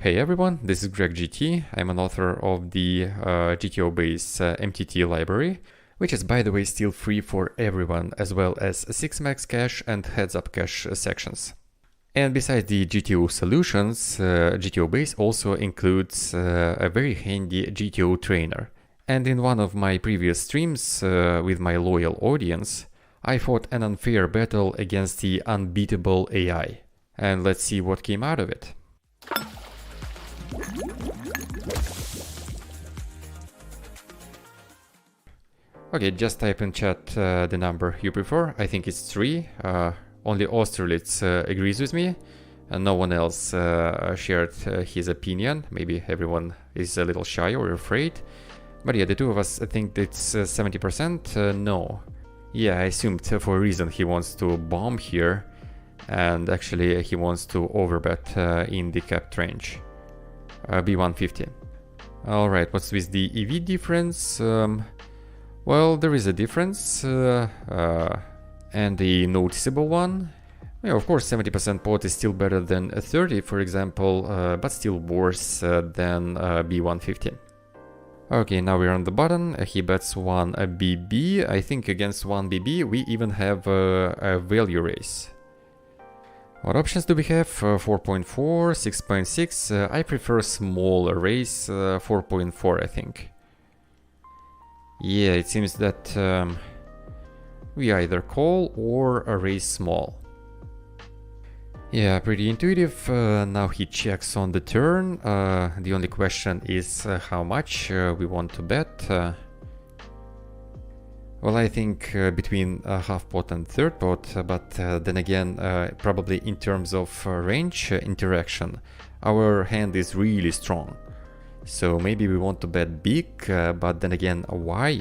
Hey everyone, this is GregGT. I'm an author of the GTOBase MTT library, which is by the way still free for everyone, as well as 6max cache and heads-up cache sections. And besides the GTO solutions, GTOBase also includes a very handy GTO Trainer. And in one of my previous streams with my loyal audience, I fought an unfair battle against the unbeatable AI. And let's see what came out of it. Okay, just type in chat the number you prefer. I think it's 3. Only Austerlitz agrees with me, and no one else shared his opinion. Maybe everyone is a little shy or afraid. But yeah, the two of us think it's 70%. No. Yeah, I assumed for a reason he wants to bomb here, and actually he wants to overbet in the capped range. B150. Alright, what's with the EV difference? Well, there is a difference, and a noticeable one. Yeah, of course, 70% pot is still better than a 30, for example, but still worse than B150. Okay, now we're on the button. He bets 1 BB. I think against 1 BB we even have a value raise. What options do we have? 4.4, 6.6. I prefer small raise, 4.4 I think. Yeah, it seems that we either call or raise small. Yeah, pretty intuitive. Now he checks on the turn. The only question is how much we want to bet. Well, I think between half pot and third pot, but then again, probably in terms of range interaction, our hand is really strong. So maybe we want to bet big, but then again, why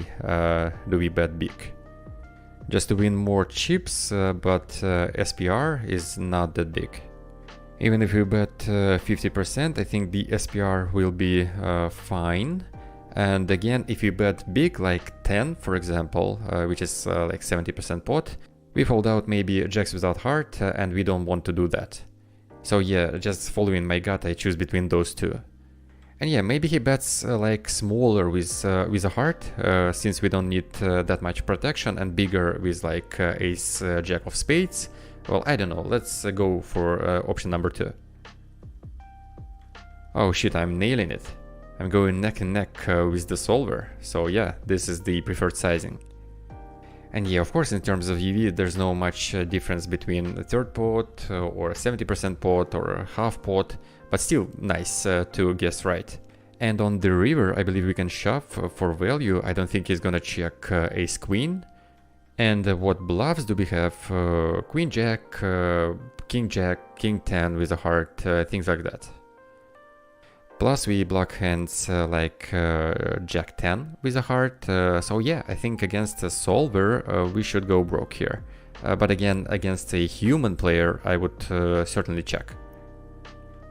do we bet big? Just to win more chips, but SPR is not that big. Even if we bet 50%, I think the SPR will be fine. And again, if you bet big, like 10, for example, which is like 70% pot, we fold out maybe jacks without heart, and we don't want to do that. So yeah, just following my gut, I choose between those two. And yeah, maybe he bets like smaller with a heart, since we don't need that much protection, and bigger with like ace jack of spades. Well, I don't know, let's go for option number 2. Oh shit, I'm nailing it. I'm going neck and neck with the solver, so yeah, this is the preferred sizing. And yeah, of course, in terms of EV, there's no much difference between a third pot or a 70% pot or a half pot, but still nice to guess right. And on the river, I believe we can shove for value. I don't think he's gonna check ace queen. And what bluffs do we have? Queen jack, king jack, king 10 with a heart, things like that. Plus we block hands like jack 10 with a heart, so yeah, I think against a solver we should go broke here. But again, against a human player I would certainly check.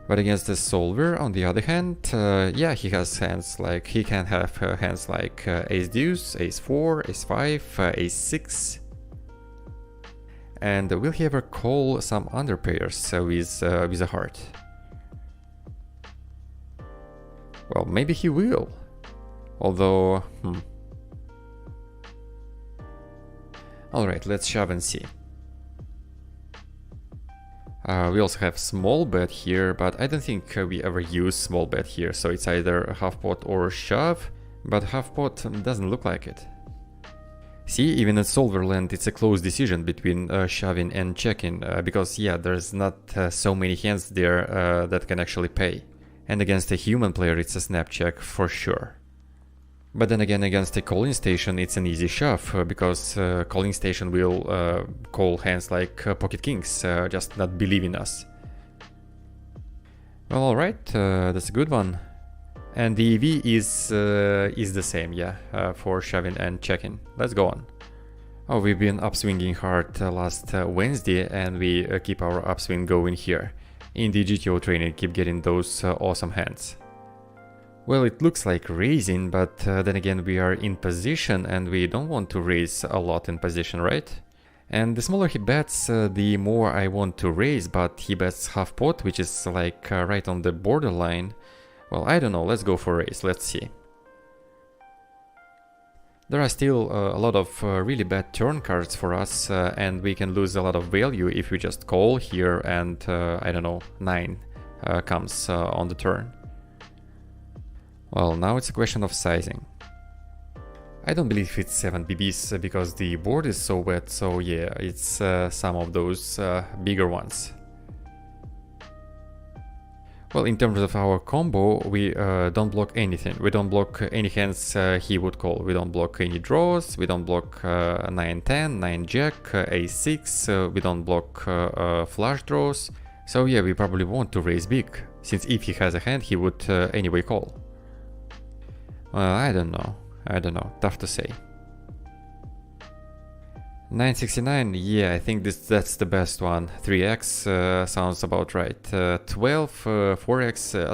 But against a solver, on the other hand, yeah, he has hands like, he can have hands like ace deuce, ace 4, ace 5, ace 6. And will he ever call some underpairs with a heart? Well, maybe he will, although, Alright, let's shove and see. We also have small bet here, but I don't think we ever use small bet here, so it's either half pot or shove, but half pot doesn't look like it. See, even at solver land it's a close decision between shoving and checking, because yeah, there's not so many hands there that can actually pay. And against a human player it's a snap check for sure. But then again, against a calling station it's an easy shove, because calling station will call hands like pocket kings, just not believe in us. Well, alright, that's a good one. And the EV is the same, yeah, for shoving and checking. Let's go on. Oh, we've been upswinging hard last Wednesday, and we keep our upswing going here. In the GTO Trainer, keep getting those awesome hands. Well, it looks like raising, but then again we are in position and we don't want to raise a lot in position, right? And the smaller he bets, the more I want to raise, but he bets half pot, which is like right on the borderline. Well, I don't know, let's go for raise, let's see. There are still a lot of really bad turn cards for us, and we can lose a lot of value if we just call here and, I don't know, 9 comes on the turn. Well, now it's a question of sizing. I don't believe it's 7 BBs because the board is so wet, so yeah, it's some of those bigger ones. Well, in terms of our combo, we don't block anything. We don't block any hands he would call. We don't block any draws, we don't block 9-10, 9-jack, ace-6, we don't block flush draws. So yeah, we probably want to raise big, since if he has a hand, he would anyway call. I don't know, tough to say. 969, yeah, I think that's the best one. 3x sounds about right. 12, 4x, a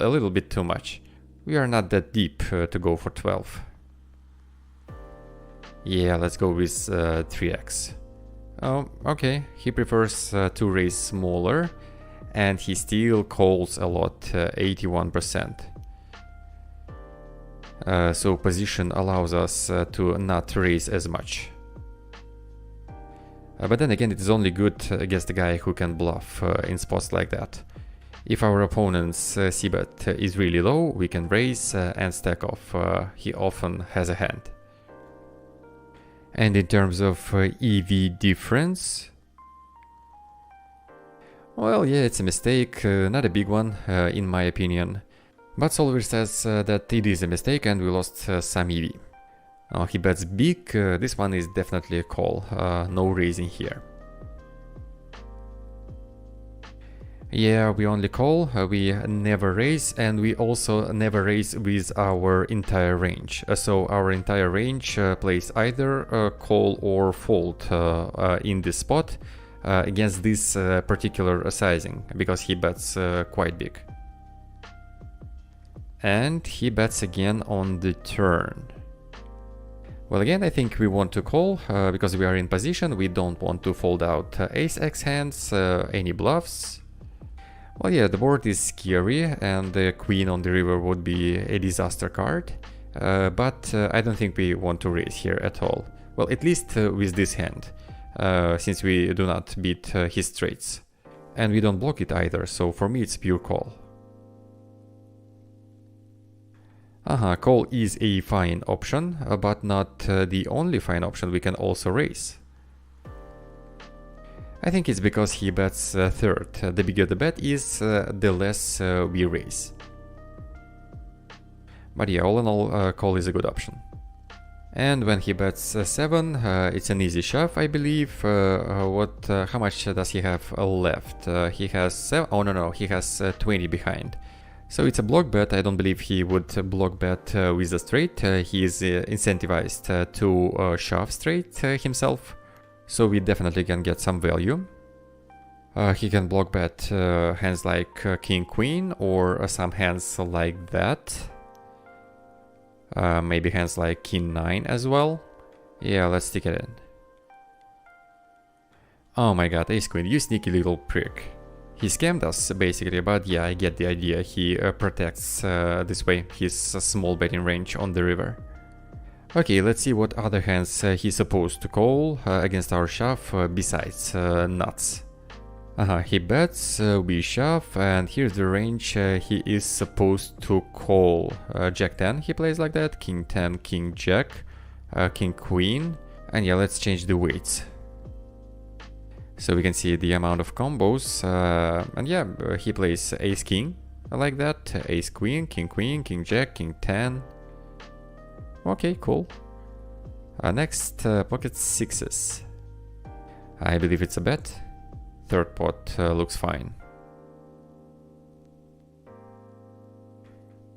little bit too much. We are not that deep to go for 12. Yeah, let's go with 3x. Oh, okay, he prefers to raise smaller, and he still calls a lot, 81%. So position allows us to not raise as much. But then again, it is only good against the guy who can bluff in spots like that. If our opponent's c-bet is really low, we can raise and stack off. He often has a hand. And in terms of EV difference, well, yeah, it's a mistake, not a big one, in my opinion. But Solver says that it is a mistake and we lost some EV. He bets big, this one is definitely a call, no raising here. Yeah, we only call, we never raise, and we also never raise with our entire range. So our entire range plays either call or fold in this spot against this particular sizing, because he bets quite big. And he bets again on the turn. Well, again, I think we want to call because we are in position. We don't want to fold out ace-x hands, any bluffs. Well, yeah, the board is scary and the queen on the river would be a disaster card. But I don't think we want to raise here at all. Well, at least with this hand, since we do not beat his straights. And we don't block it either, so for me it's pure call. Call is a fine option, but not the only fine option. We can also raise. I think it's because he bets third. The bigger the bet is, the less we raise. But yeah, all in all, call is a good option. And when he bets 7, it's an easy shove, I believe. How much does he have left? He has 7. Oh no, he has 20 behind. So it's a block bet. I don't believe he would block bet with a straight. He is incentivized to shove straight himself. So we definitely can get some value. He can block bet hands like king queen or some hands like that. Maybe hands like king 9 as well. Yeah, let's stick it in. Oh my god, ace queen, you sneaky little prick. He scammed us, basically, but yeah, I get the idea. He protects this way his small betting range on the river. Okay, let's see what other hands he's supposed to call against our shove besides nuts. He bets, we shove, and here's the range he is supposed to call. Jack 10 he plays like that, king 10, king jack, king queen, and yeah, let's change the weights. So we can see the amount of combos, and yeah, he plays ace king like that, ace queen, king jack, king 10. Okay, cool. Next, pocket sixes. I believe it's a bet. Third pot looks fine.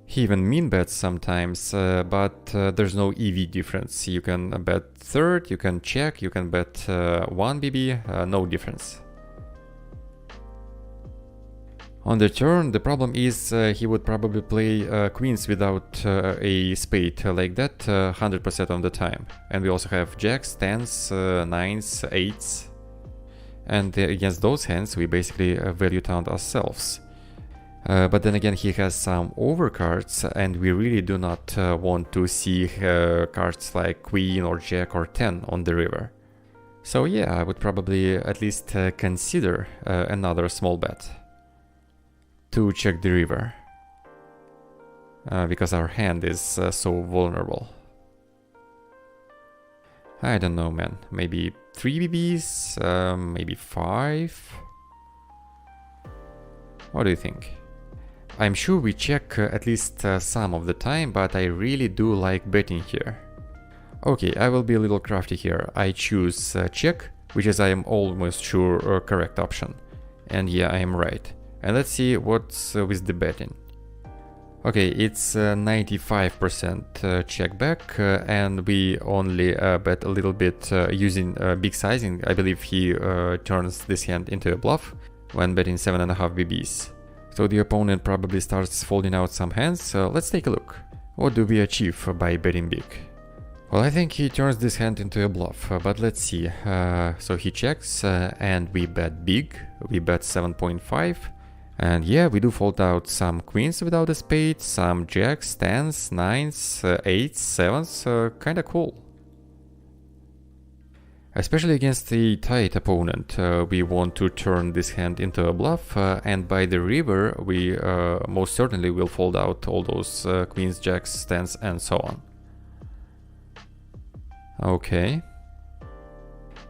He even min bets sometimes, but there's no EV difference. You can bet third, you can check, you can bet 1 BB, no difference. On the turn, the problem is he would probably play queens without a spade like that 100% of the time. And we also have jacks, tens, nines, eights. And against those hands, we basically value count ourselves. But then again, he has some overcards, and we really do not want to see cards like queen or jack or 10 on the river. So yeah, I would probably at least consider another small bet to check the river, because our hand is so vulnerable. I don't know, man. Maybe 3 BBs, maybe 5. What do you think? I'm sure we check at least some of the time, but I really do like betting here. Okay, I will be a little crafty here. I choose check, which is, I am almost sure, a correct option. And yeah, I am right. And let's see what's with the betting. Okay, it's 95% check back, and we only bet a little bit using big sizing. I believe he turns this hand into a bluff when betting 7.5 BBs. So the opponent probably starts folding out some hands. So let's take a look. What do we achieve by betting big? Well, I think he turns this hand into a bluff, but let's see. So he checks and we bet big. We bet 7.5. And yeah, we do fold out some queens without a spade, some jacks, tens, nines, eights, sevens, kinda cool. Especially against a tight opponent, we want to turn this hand into a bluff, and by the river we most certainly will fold out all those queens, jacks, tens and so on. Okay.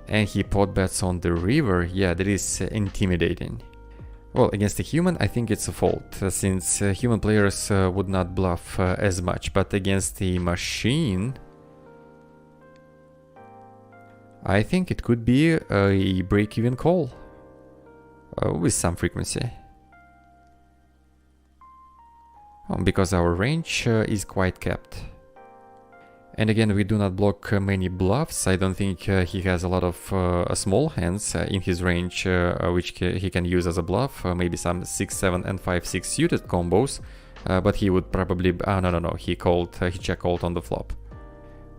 And he pot bets on the river. Yeah, that is intimidating. Well, against a human, I think it's a fold, since human players would not bluff as much, but against a machine, I think it could be a break-even call with some frequency. Because our range is quite capped. And again, we do not block many bluffs. I don't think he has a lot of small hands in his range, which he can use as a bluff. Maybe some 6-7 and 5-6 suited combos, but he would probably... no, he check called on the flop.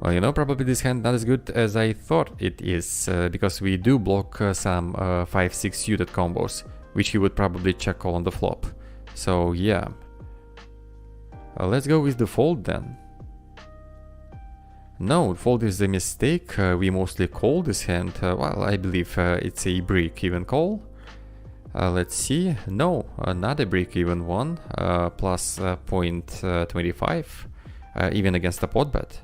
Well, you know, probably this hand not as good as I thought it is, because we do block some 5-6 suited combos, which he would probably check call on the flop. So yeah, let's go with the fold then. No, fold is a mistake. We mostly call this hand. Well, I believe it's a break-even call. Let's see. No, not a break-even one. Plus 0.25, even against a pot bet.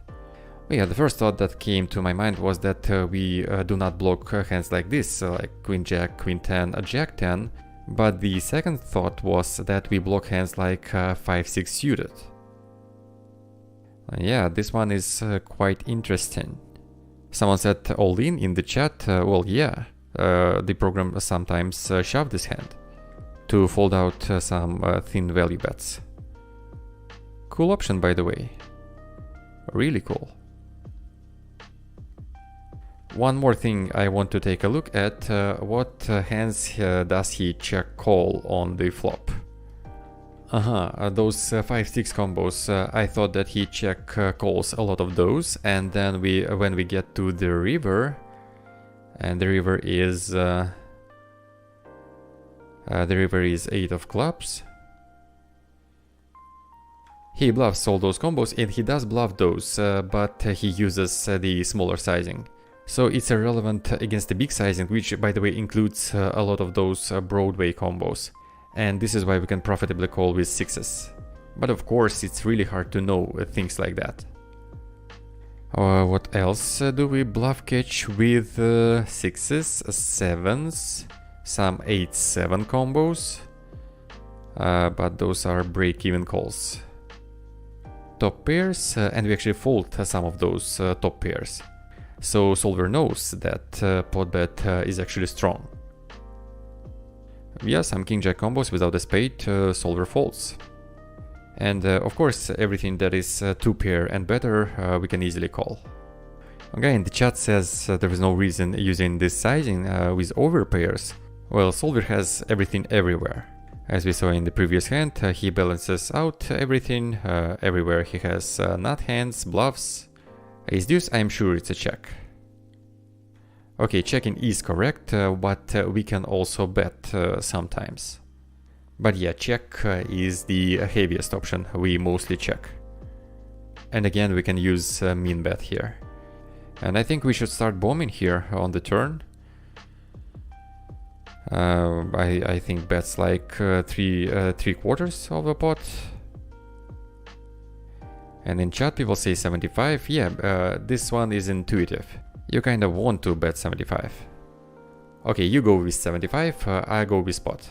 Yeah, the first thought that came to my mind was that we do not block hands like this, like Queen Jack, Queen 10, Jack 10. But the second thought was that we block hands like 5-6 suited. Yeah, this one is quite interesting. Someone said all in the chat. Well, yeah, the program sometimes shove this hand to fold out some thin value bets. Cool option, by the way. Really cool. One more thing I want to take a look at. What hands does he check call on the flop? Those 5-6 combos, I thought that he check calls a lot of those, and then when we get to the river, and the river is 8 of clubs, he bluffs all those combos, and he does bluff those, but he uses the smaller sizing. So it's irrelevant against the big sizing, which by the way includes a lot of those Broadway combos. And this is why we can profitably call with 6s. But of course, it's really hard to know things like that. What else do we bluff catch with 6s, 7s, some 8-7 combos? But those are break-even calls. Top pairs, and we actually fold some of those top pairs. So solver knows that pot bet is actually strong. Yeah, some king-jack combos without a spade, solver folds. And of course, everything that is 2-pair and better, we can easily call. Okay, and the chat says there is no reason using this sizing with overpairs. Well, solver has everything everywhere. As we saw in the previous hand, he balances out everything. Everywhere he has nut hands, bluffs. Ace deuce, I'm sure it's a check. Okay, checking is correct, but we can also bet sometimes. But yeah, check is the heaviest option, we mostly check. And again, we can use min bet here. And I think we should start bombing here on the turn. I think bets like three quarters of a pot. And in chat people say 75. Yeah, this one is intuitive. You kind of want to bet 75. Okay, you go with 75, I go with pot.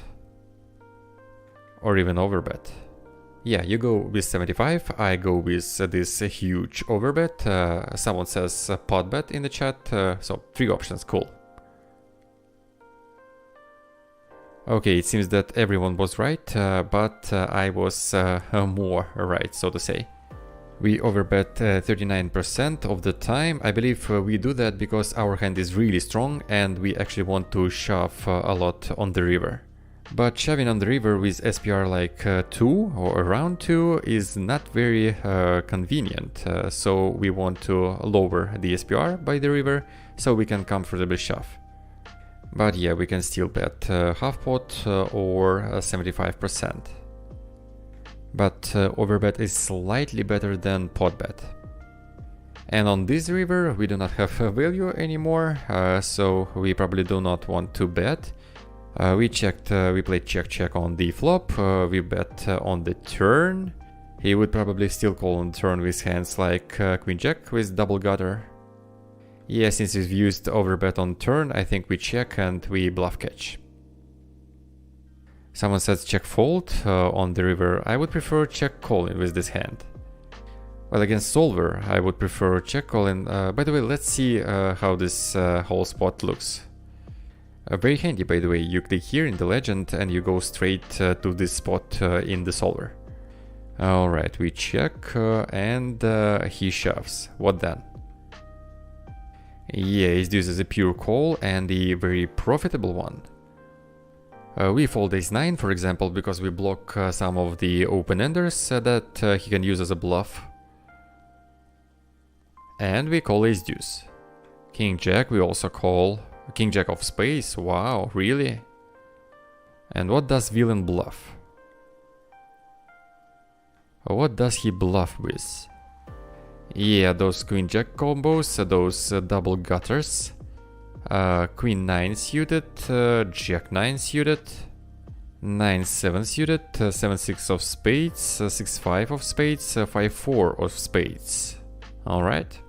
Or even overbet. Yeah, you go with 75, I go with this huge overbet. Someone says pot bet in the chat, so 3 options, cool. Okay, it seems that everyone was right, but I was more right, so to say. We overbet 39% of the time. I believe we do that because our hand is really strong and we actually want to shove a lot on the river. But shoving on the river with SPR like 2 or around 2 is not very convenient, so we want to lower the SPR by the river so we can comfortably shove. But yeah, we can still bet half pot or 75%. But overbet is slightly better than pot bet. And on this river we do not have value anymore, so we probably do not want to bet. We played check on the flop, we bet on the turn. He would probably still call on the turn with hands like queen jack with double gutter. Yeah, since we've used overbet on turn, I think we check and we bluff catch. Someone says check fold on the river. I would prefer check calling with this hand. Well, against solver, I would prefer check calling. By the way, let's see how this whole spot looks. Very handy, by the way. You click here in the legend and you go straight to this spot in the solver. Alright, we check and he shoves. What then? Yeah, ace deuce is a pure call and a very profitable one. We fold ace-9, for example, because we block some of the open-enders that he can use as a bluff. And we call ace-deuce. King-jack we also call. King-jack of spades, wow, really? And what does villain bluff? What does he bluff with? Yeah, those queen-jack combos, those double gutters. Queen 9 suited, Jack 9 suited, 9-7 suited, 7-6 of spades, 6-5 of spades, 5-4 of spades. Alright.